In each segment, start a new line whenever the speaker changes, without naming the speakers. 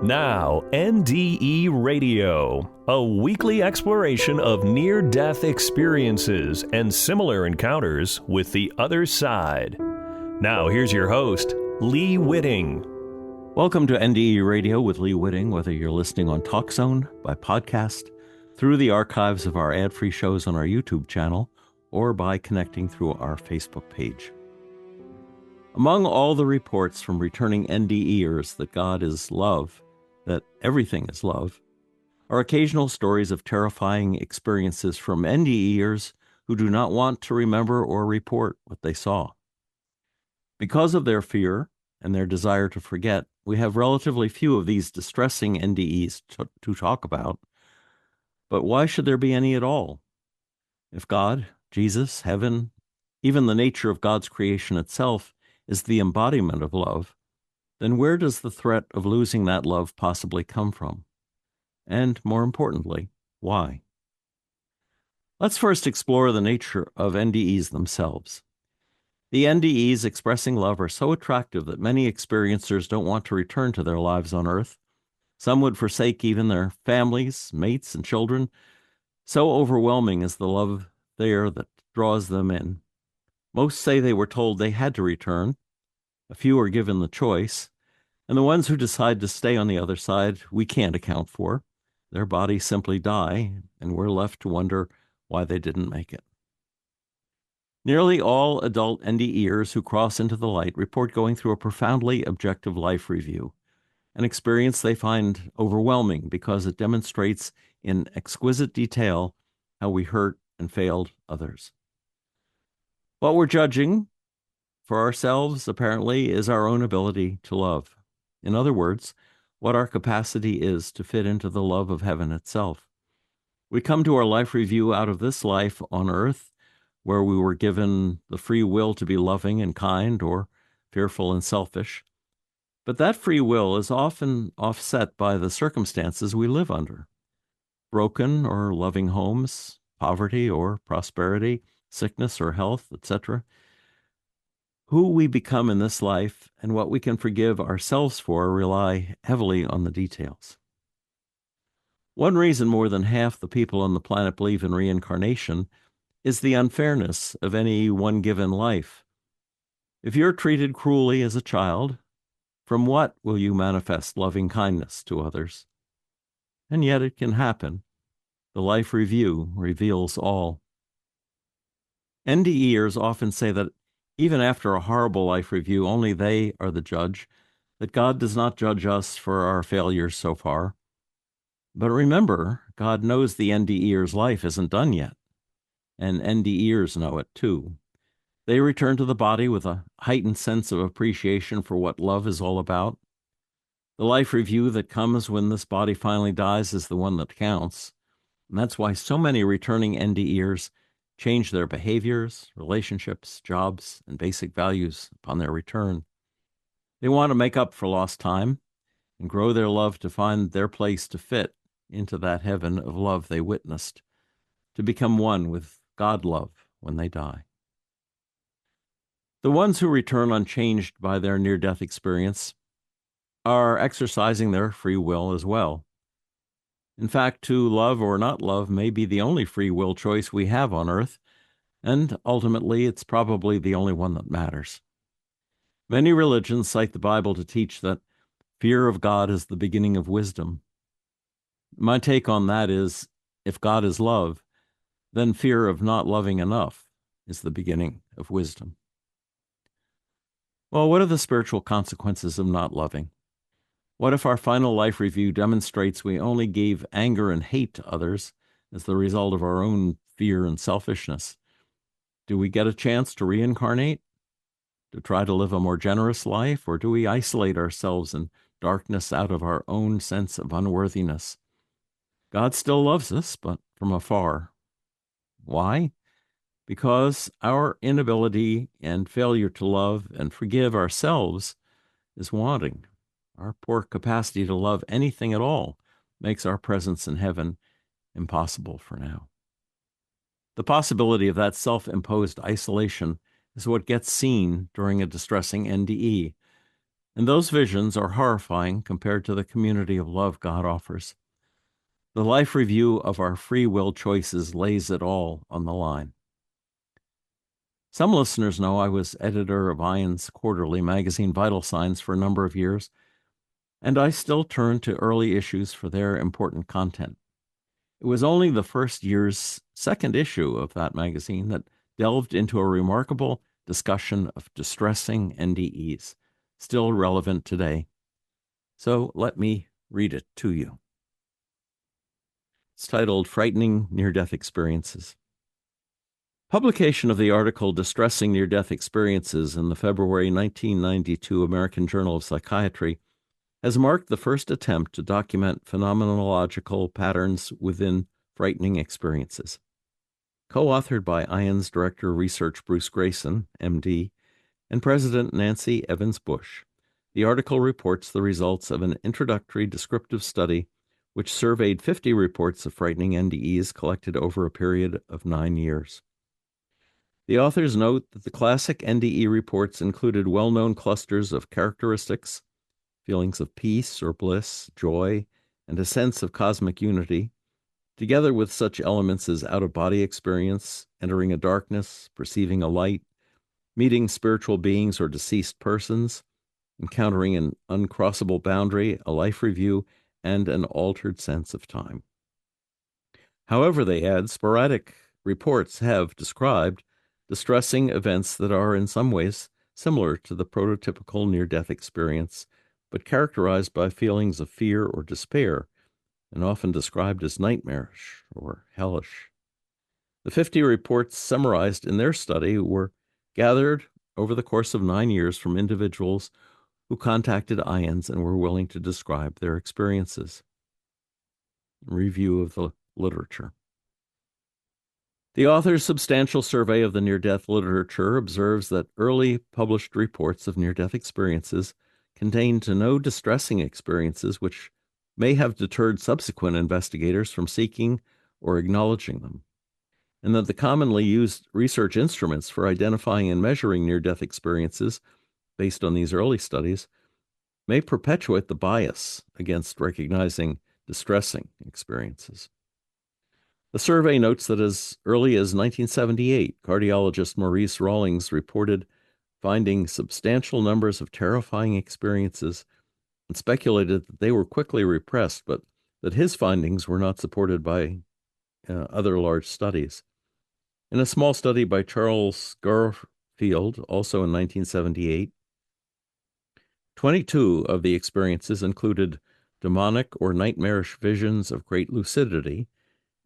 Now, NDE Radio, a weekly exploration of near-death experiences and similar encounters with the other side. Now, here's your host, Lee Witting.
Welcome to NDE Radio with Lee Witting, whether you're listening on TalkZone, by podcast, through the archives of our ad-free shows on our YouTube channel, or by connecting through our Facebook page. Among all the reports from returning NDErs that God is love, that everything is love, are occasional stories of terrifying experiences from NDErs who do not want to remember or report what they saw. Because of their fear and their desire to forget, we have relatively few of these distressing NDEs to talk about. But why should there be any at all? If God, Jesus, heaven, even the nature of God's creation itself is the embodiment of love, then where does the threat of losing that love possibly come from? And more importantly, why? Let's first explore the nature of NDEs themselves. The NDEs expressing love are so attractive that many experiencers don't want to return to their lives on Earth. Some would forsake even their families, mates, and children. So overwhelming is the love there that draws them in. Most say they were told they had to return. A few are given the choice, and the ones who decide to stay on the other side, we can't account for. Their bodies simply die, and we're left to wonder why they didn't make it. Nearly all adult NDErs who cross into the light report going through a profoundly objective life review, an experience they find overwhelming because it demonstrates in exquisite detail how we hurt and failed others. What we're judging for ourselves, apparently, is our own ability to love. In other words, what our capacity is to fit into the love of heaven itself. We come to our life review out of this life on earth, where we were given the free will to be loving and kind or fearful and selfish. But that free will is often offset by the circumstances we live under. Broken or loving homes, poverty or prosperity, sickness or health, etc. Who we become in this life and what we can forgive ourselves for rely heavily on the details. One reason more than half the people on the planet believe in reincarnation is the unfairness of any one given life. If you're treated cruelly as a child, from what will you manifest loving kindness to others? And yet it can happen. The life review reveals all. NDErs often say that even after a horrible life review, only they are the judge, that God does not judge us for our failures so far. But remember, God knows the NDEr's life isn't done yet, and NDErs know it too. They return to the body with a heightened sense of appreciation for what love is all about. The life review that comes when this body finally dies is the one that counts, and that's why so many returning NDErs change their behaviors, relationships, jobs, and basic values upon their return. They want to make up for lost time and grow their love to find their place to fit into that heaven of love they witnessed, to become one with God love when they die. The ones who return unchanged by their near-death experience are exercising their free will as well. In fact, to love or not love may be the only free will choice we have on earth, and ultimately it's probably the only one that matters. Many religions cite the Bible to teach that fear of God is the beginning of wisdom. My take on that is, if God is love, then fear of not loving enough is the beginning of wisdom. Well, what are the spiritual consequences of not loving? What if our final life review demonstrates we only gave anger and hate to others as the result of our own fear and selfishness? Do we get a chance to reincarnate, to try to live a more generous life, or do we isolate ourselves in darkness out of our own sense of unworthiness? God still loves us, but from afar. Why? Because our inability and failure to love and forgive ourselves is wanting. Our poor capacity to love anything at all makes our presence in heaven impossible for now. The possibility of that self-imposed isolation is what gets seen during a distressing NDE. And those visions are horrifying compared to the community of love God offers. The life review of our free will choices lays it all on the line. Some listeners know I was editor of IANDS quarterly magazine Vital Signs for a number of years, and I still turn to early issues for their important content. It was only the first year's second issue of that magazine that delved into a remarkable discussion of distressing NDEs, still relevant today. So let me read it to you. It's titled Frightening Near-Death Experiences. Publication of the article Distressing Near-Death Experiences in the February 1992 American Journal of Psychiatry has marked the first attempt to document phenomenological patterns within frightening experiences. Co-authored by IANDS Director of Research Bruce Grayson, MD, and President Nancy Evans Bush, the article reports the results of an introductory descriptive study which surveyed 50 reports of frightening NDEs collected over a period of 9 years. The authors note that the classic NDE reports included well-known clusters of characteristics, feelings of peace or bliss, joy, and a sense of cosmic unity, together with such elements as out-of-body experience, entering a darkness, perceiving a light, meeting spiritual beings or deceased persons, encountering an uncrossable boundary, a life review, and an altered sense of time. However, they add, sporadic reports have described distressing events that are in some ways similar to the prototypical near-death experience, but characterized by feelings of fear or despair, and often described as nightmarish or hellish. The 50 reports summarized in their study were gathered over the course of 9 years from individuals who contacted IANDS and were willing to describe their experiences. Review of the literature. The author's substantial survey of the near-death literature observes that early published reports of near-death experiences contained no distressing experiences which may have deterred subsequent investigators from seeking or acknowledging them, and that the commonly used research instruments for identifying and measuring near-death experiences based on these early studies may perpetuate the bias against recognizing distressing experiences. The survey notes that as early as 1978, cardiologist Maurice Rawlings reported finding substantial numbers of terrifying experiences and speculated that they were quickly repressed, but that his findings were not supported by other large studies. In a small study by Charles Garfield, also in 1978, 22 of the experiences included demonic or nightmarish visions of great lucidity,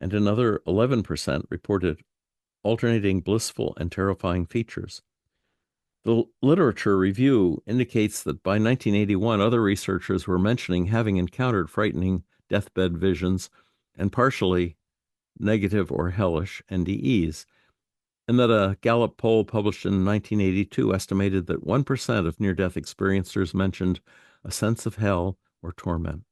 and another 11% reported alternating blissful and terrifying features. The literature review indicates that by 1981, other researchers were mentioning having encountered frightening deathbed visions and partially negative or hellish NDEs, and that a Gallup poll published in 1982 estimated that 1% of near-death experiencers mentioned a sense of hell or torment.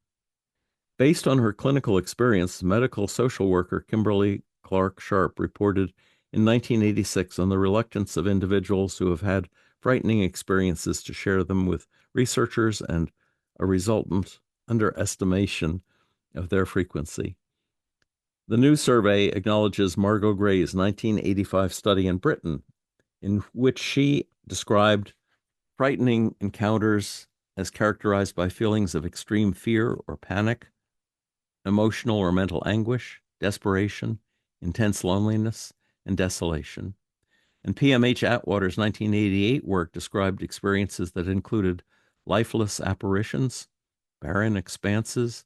Based on her clinical experience, medical social worker Kimberly Clark Sharp reported in 1986 on the reluctance of individuals who have had frightening experiences to share them with researchers and a resultant underestimation of their frequency. The new survey acknowledges Margot Gray's 1985 study in Britain, in which she described frightening encounters as characterized by feelings of extreme fear or panic, emotional or mental anguish, desperation, intense loneliness, and desolation. And PMH Atwater's 1988 work described experiences that included lifeless apparitions, barren expanses,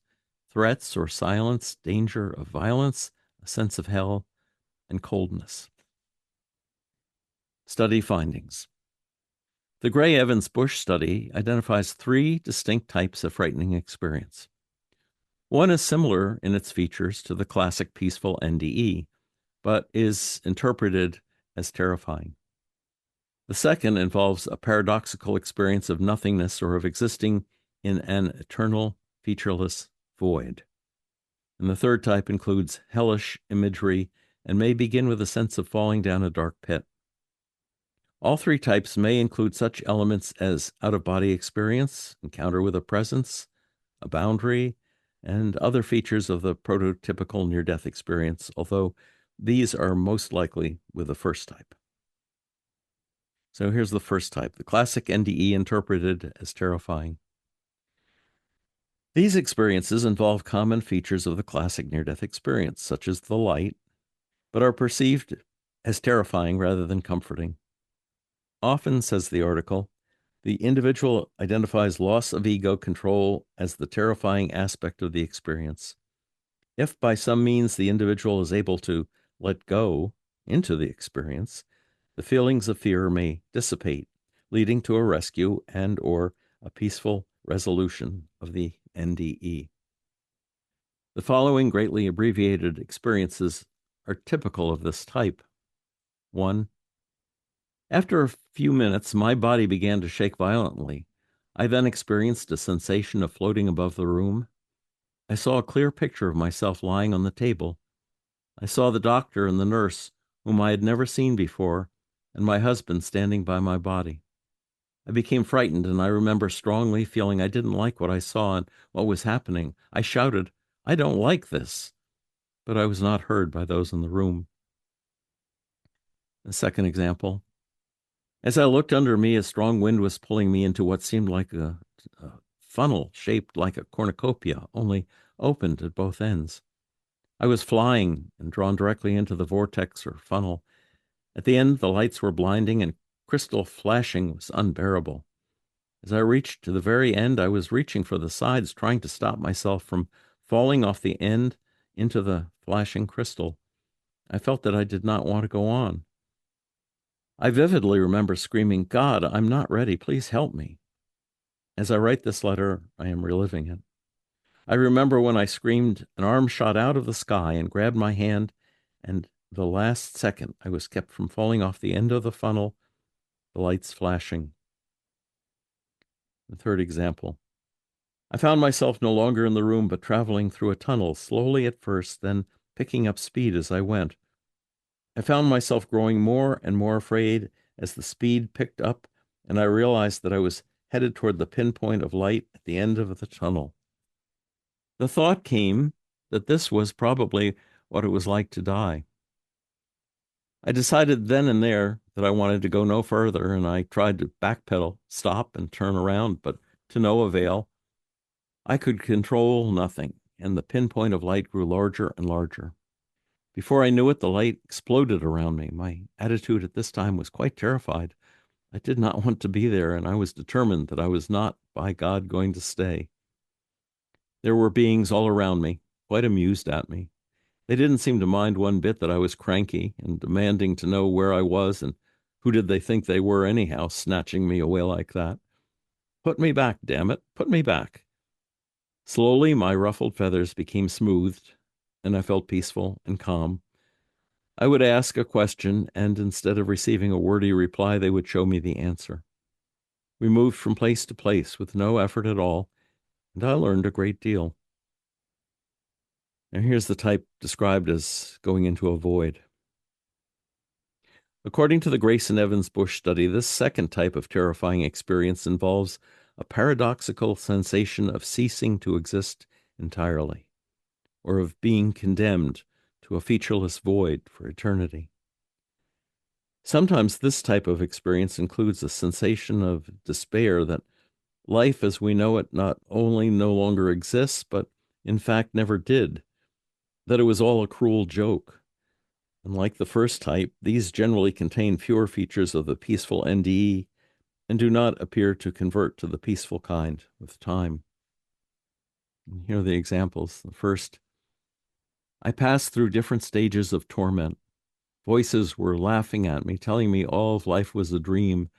threats or silence, danger of violence, a sense of hell, and coldness. Study findings. The Gray-Evans-Bush study identifies 3 distinct types of frightening experience. One is similar in its features to the classic peaceful NDE, but is interpreted as terrifying. The second involves a paradoxical experience of nothingness or of existing in an eternal, featureless void. And the third type includes hellish imagery and may begin with a sense of falling down a dark pit. All three types may include such elements as out-of-body experience, encounter with a presence, a boundary, and other features of the prototypical near-death experience, although these are most likely with the first type. So here's the first type, the classic NDE interpreted as terrifying. These experiences involve common features of the classic near-death experience, such as the light, but are perceived as terrifying rather than comforting. Often, says the article, the individual identifies loss of ego control as the terrifying aspect of the experience. If by some means the individual is able to let go into the experience, the feelings of fear may dissipate, leading to a rescue and/or a peaceful resolution of the NDE. The following greatly abbreviated experiences are typical of this type. 1. After a few minutes, my body began to shake violently. I then experienced a sensation of floating above the room. I saw a clear picture of myself lying on the table. I saw the doctor and the nurse, whom I had never seen before, and my husband standing by my body. I became frightened, and I remember strongly feeling I didn't like what I saw and what was happening. I shouted, "I don't like this," but I was not heard by those in the room. The second example. As I looked under me, a strong wind was pulling me into what seemed like a funnel shaped like a cornucopia, only opened at both ends. I was flying and drawn directly into the vortex or funnel. At the end, the lights were blinding and crystal flashing was unbearable. As I reached to the very end, I was reaching for the sides, trying to stop myself from falling off the end into the flashing crystal. I felt that I did not want to go on. I vividly remember screaming, "God, I'm not ready. Please help me." As I write this letter, I am reliving it. I remember when I screamed, an arm shot out of the sky and grabbed my hand, and the last second I was kept from falling off the end of the funnel, the lights flashing. The third example. I found myself no longer in the room, but traveling through a tunnel, slowly at first, then picking up speed as I went. I found myself growing more and more afraid as the speed picked up, and I realized that I was headed toward the pinpoint of light at the end of the tunnel. The thought came that this was probably what it was like to die. I decided then and there that I wanted to go no further, and I tried to backpedal, stop, and turn around, but to no avail. I could control nothing, and the pinpoint of light grew larger and larger. Before I knew it, the light exploded around me. My attitude at this time was quite terrified. I did not want to be there, and I was determined that I was not, by God, going to stay. There were beings all around me, quite amused at me. They didn't seem to mind one bit that I was cranky and demanding to know where I was and who did they think they were anyhow, snatching me away like that. Put me back, damn it, put me back. Slowly, my ruffled feathers became smoothed, and I felt peaceful and calm. I would ask a question, and instead of receiving a wordy reply, they would show me the answer. We moved from place to place with no effort at all, and I learned a great deal. Now here's the type described as going into a void. According to the Grace and Evans Bush study, this second type of terrifying experience involves a paradoxical sensation of ceasing to exist entirely, or of being condemned to a featureless void for eternity. Sometimes this type of experience includes a sensation of despair that life as we know it not only no longer exists, but in fact never did, that it was all a cruel joke. And like the first type, these generally contain fewer features of the peaceful NDE and do not appear to convert to the peaceful kind with time. And here are the examples. The first, I passed through different stages of torment. Voices were laughing at me, telling me all of life was a dream,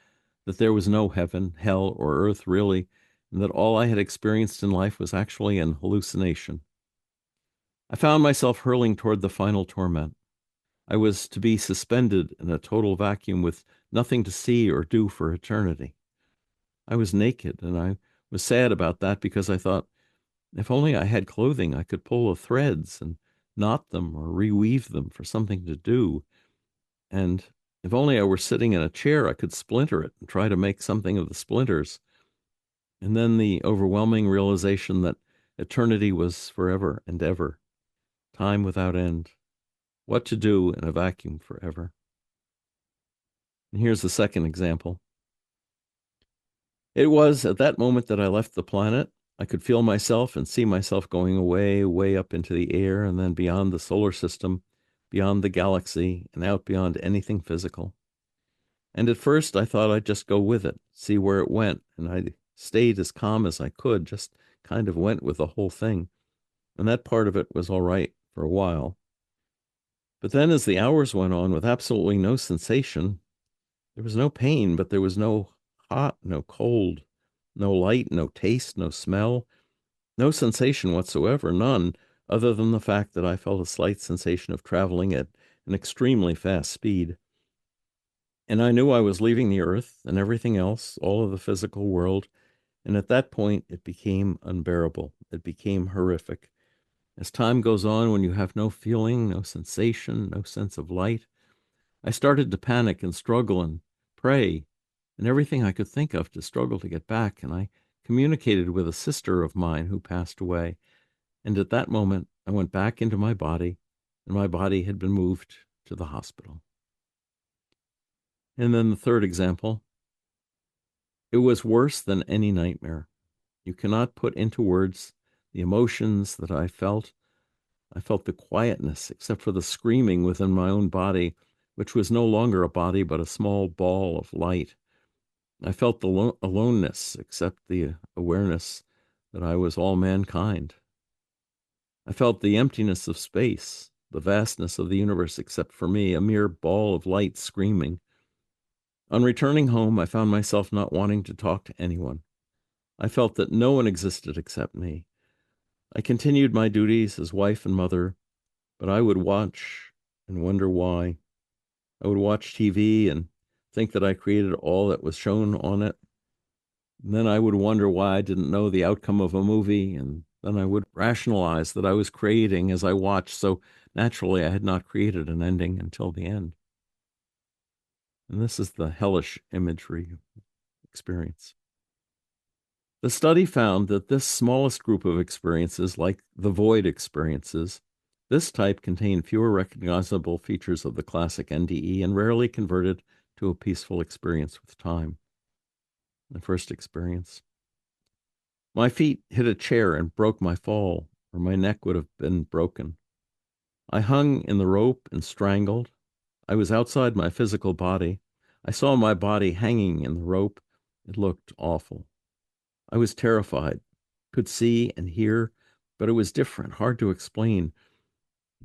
that there was no heaven, hell, or earth really, and that all I had experienced in life was actually an hallucination. I found myself hurling toward the final torment. I was to be suspended in a total vacuum with nothing to see or do for eternity. I was naked, and I was sad about that because I thought, if only I had clothing, I could pull the threads and knot them or reweave them for something to do. And If only I were sitting in a chair, I could splinter it and try to make something of the splinters. And then the overwhelming realization that eternity was forever and ever, time without end. What to do in a vacuum forever. And here's the second example. It was at that moment that I left the planet. I could feel myself and see myself going away, way up into the air, and then beyond the solar system, beyond the galaxy, and out beyond anything physical. And at first I thought I'd just go with it, see where it went, and I stayed as calm as I could, just kind of went with the whole thing. And that part of it was all right for a while. But then as the hours went on with absolutely no sensation, there was no pain, but there was no hot, no cold, no light, no taste, no smell, no sensation whatsoever, none, other than the fact that I felt a slight sensation of traveling at an extremely fast speed. And I knew I was leaving the earth and everything else, all of the physical world, and at that point it became unbearable. It became horrific. As time goes on, when you have no feeling, no sensation, no sense of light, I started to panic and struggle and pray and everything I could think of to struggle to get back. And I communicated with a sister of mine who passed away. And at that moment, I went back into my body, and my body had been moved to the hospital. And then the third example, it was worse than any nightmare. You cannot put into words the emotions that I felt. I felt the quietness, except for the screaming within my own body, which was no longer a body, but a small ball of light. I felt the aloneness, except the awareness that I was all mankind. I felt the emptiness of space, the vastness of the universe, except for me, a mere ball of light screaming. On returning home, I found myself not wanting to talk to anyone. I felt that no one existed except me. I continued my duties as wife and mother, but I would watch and wonder why. I would watch TV and think that I created all that was shown on it. And then I would wonder why I didn't know the outcome of a movie, and then I would rationalize that I was creating as I watched, so naturally I had not created an ending until the end. And this is the hellish imagery experience. The study found that this smallest group of experiences, like the void experiences, this type contained fewer recognizable features of the classic NDE and rarely converted to a peaceful experience with time. The first experience. My feet hit a chair and broke my fall, or my neck would have been broken. I hung in the rope and strangled. I was outside my physical body. I saw my body hanging in the rope. It looked awful. I was terrified, could see and hear, but it was different, hard to explain.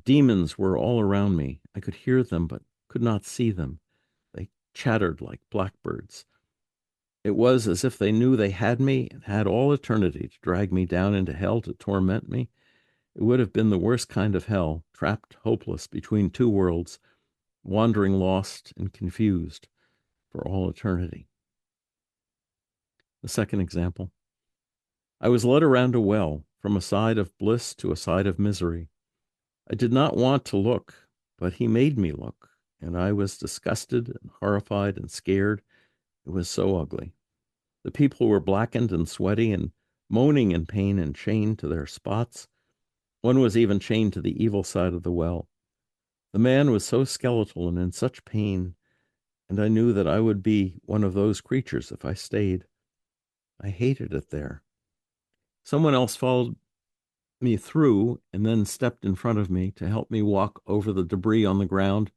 Demons were all around me. I could hear them, but could not see them. They chattered like blackbirds. It was as if they knew they had me and had all eternity to drag me down into hell to torment me. It would have been the worst kind of hell, trapped hopeless between two worlds, wandering lost and confused for all eternity. The second example. I was led around a well, from a side of bliss to a side of misery. I did not want to look, but he made me look, and I was disgusted and horrified and scared. It was so ugly. The people were blackened and sweaty and moaning in pain and chained to their spots. One was even chained to the evil side of the well. The man was so skeletal and in such pain, and I knew that I would be one of those creatures if I stayed. I hated it there. Someone else followed me through and then stepped in front of me to help me walk over the debris on the ground,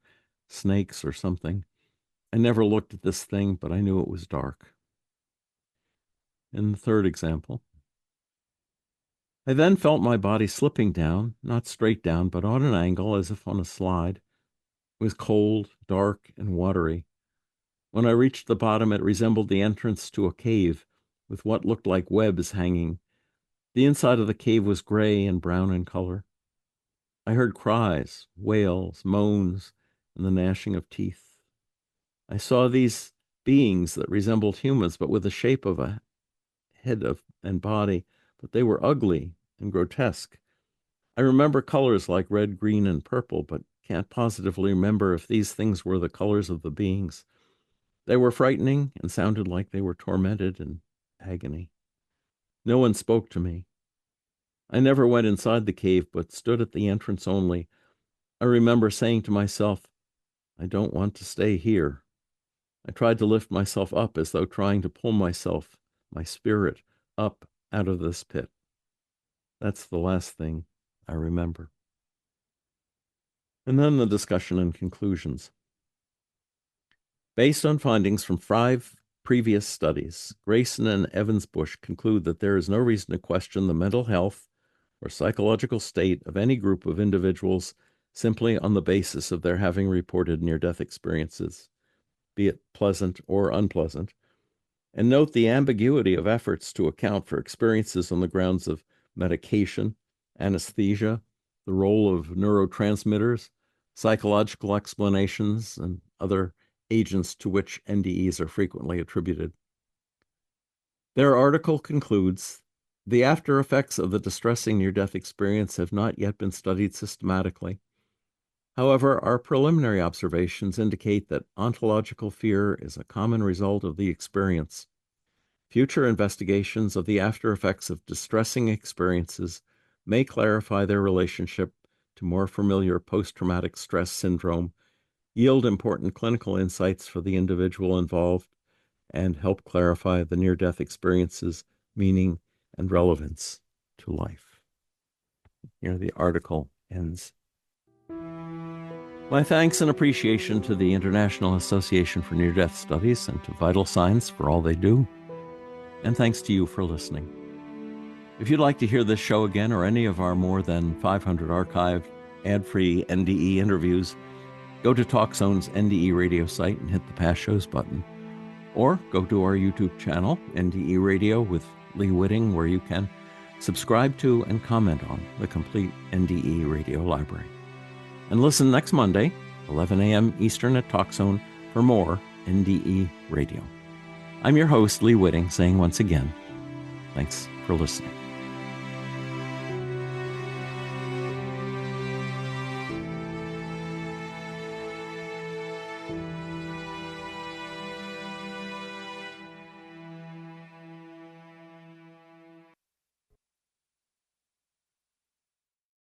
snakes or something. I never looked at this thing, but I knew it was dark. In the third example, I then felt my body slipping down, not straight down, but on an angle as if on a slide. It was cold, dark, and watery. When I reached the bottom, it resembled the entrance to a cave with what looked like webs hanging. The inside of the cave was gray and brown in color. I heard cries, wails, moans, and the gnashing of teeth. I saw these beings that resembled humans, but with the shape of a head and body, but they were ugly and grotesque. I remember colors like red, green, and purple, but can't positively remember if these things were the colors of the beings. They were frightening and sounded like they were tormented in agony. No one spoke to me. I never went inside the cave, but stood at the entrance only. I remember saying to myself, I don't want to stay here. I tried to lift myself up as though trying to pull myself, my spirit, up out of this pit. That's the last thing I remember. And then the discussion and conclusions. Based on findings from 5 previous studies, Grayson and Evans-Bush conclude that there is no reason to question the mental health or psychological state of any group of individuals simply on the basis of their having reported near-death experiences, be it pleasant or unpleasant, and note the ambiguity of efforts to account for experiences on the grounds of medication, anesthesia, the role of neurotransmitters, psychological explanations, and other agents to which NDEs are frequently attributed. Their article concludes, the after effects of the distressing near-death experience have not yet been studied systematically. However, our preliminary observations indicate that ontological fear is a common result of the experience. Future investigations of the after effects of distressing experiences may clarify their relationship to more familiar post-traumatic stress syndrome, yield important clinical insights for the individual involved, and help clarify the near-death experience's meaning and relevance to life. Here the article ends. My thanks and appreciation to the International Association for Near-Death Studies and to Vital Signs for all they do. And thanks to you for listening. If you'd like to hear this show again or any of our more than 500 archived, ad-free NDE interviews, go to TalkZone's NDE Radio site and hit the Past Shows button. Or go to our YouTube channel, NDE Radio with Lee Witting, where you can subscribe to and comment on the complete NDE Radio library. And listen next Monday, 11 a.m. Eastern at TalkZone for more NDE Radio. I'm your host, Lee Witting, saying once again, thanks for listening.